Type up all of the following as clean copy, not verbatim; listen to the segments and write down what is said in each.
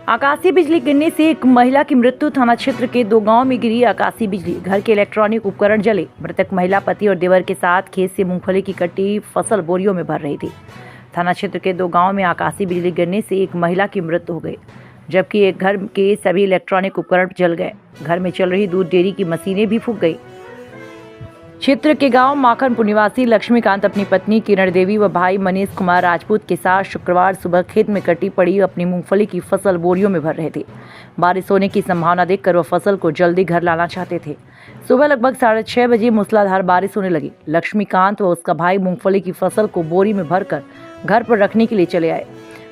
आकाशीय बिजली गिरने से एक महिला की मृत्यु। थाना क्षेत्र के 2 गांव में गिरी आकाशीय बिजली, घर के इलेक्ट्रॉनिक उपकरण जले। मृतक महिला पति और देवर के साथ खेत से मूंगफली की कटी फसल बोरियों में भर रही थी। थाना क्षेत्र के 2 गांव में आकाशीय बिजली गिरने से एक महिला की मृत्यु हो गई, जबकि एक घर के सभी इलेक्ट्रॉनिक उपकरण जल गए। घर में चल रही दूध डेयरी की मशीनें भी फूंक गई। क्षेत्र के गांव माखनपुर निवासी लक्ष्मीकांत अपनी पत्नी किरण देवी व भाई मनीष कुमार राजपूत के साथ शुक्रवार सुबह खेत में कटी पड़ी अपनी मूंगफली की फसल बोरियों में भर रहे थे। बारिश होने की संभावना देखकर वह फसल को जल्दी घर लाना चाहते थे। सुबह लगभग 6:30 बजे मूसलाधार बारिश होने लगी। लक्ष्मीकांत व उसका भाई मूंगफली की फसल को बोरी में भरकर घर पर रखने के लिए चले आए।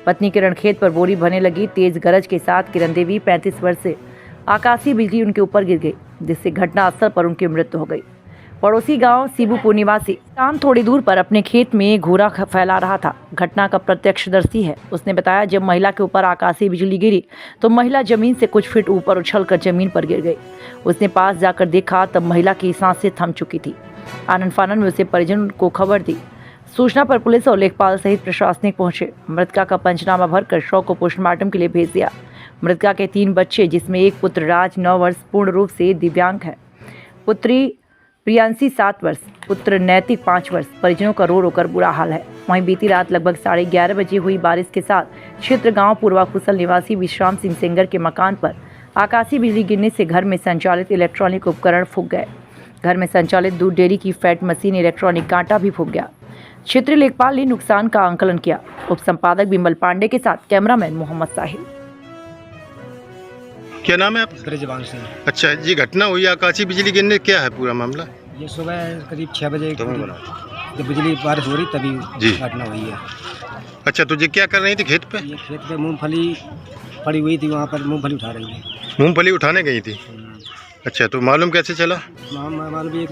पत्नी किरण खेत पर बोरी भरने लगी। तेज गरज के साथ किरण देवी 35 वर्ष से आकाशीय बिजली उनके ऊपर गिर गई, जिससे घटनास्थल पर उनकी मृत्यु हो गई। पड़ोसी गांव सीबूपुर निवासी काम थोड़ी दूर पर अपने खेत में घोरा फैला रहा था। घटना का प्रत्यक्षदर्शी है। उसने बताया, जब महिला के ऊपर आकाशीय बिजली गिरी तो महिला जमीन से कुछ फीट ऊपर उछलकर जमीन पर गिर गई। उसने पास जाकर देखा तब महिला की सांसें थम चुकी थी। आनन फानन में उसे परिजन को खबर दी। सूचना पर पुलिस और लेखपाल सहित प्रशासनिक पहुंचे। मृतका का पंचनामा भरकर शव को पोस्टमार्टम के लिए भेज दिया। मृतका के 3 बच्चे, जिसमें एक पुत्र राज 9 वर्ष पूर्ण रूप से दिव्यांग है, पुत्री प्रियांशी 7 वर्ष, पुत्र नैतिक 5 वर्ष। परिजनों का रो रोकर बुरा हाल है। वहीं बीती रात लगभग 11:30 बजे हुई बारिश के साथ क्षेत्र गांव पूर्वा कुशल निवासी विश्राम सिंह सेंगर के मकान पर आकाशीय बिजली गिरने से घर में संचालित इलेक्ट्रॉनिक उपकरण फूंक गए। घर में संचालित दूध डेयरी की फैट मशीन, इलेक्ट्रॉनिक कांटा भी फूंक गया। क्षेत्रीय लेखपाल ने नुकसान का आंकलन किया। उप संपादक बिमल पांडे के साथ कैमरामैन मोहम्मद साहिल। क्या नाम है आप? ब्रजवान सिंह। अच्छा जी, घटना हुई आकाशीय बिजली गिरने, क्या है पूरा मामला? ये सुबह करीब 6 बजे जब बिजली बारिश हो रही तभी घटना हुई है। अच्छा, तुझे क्या कर रही थी खेत पे? ये खेत पे मूंगफली पड़ी हुई थी, वहाँ पर मूंगफली उठा रही है। मूंगफली उठाने गई थी? अच्छा, तो मालूम कैसे चला? मालूम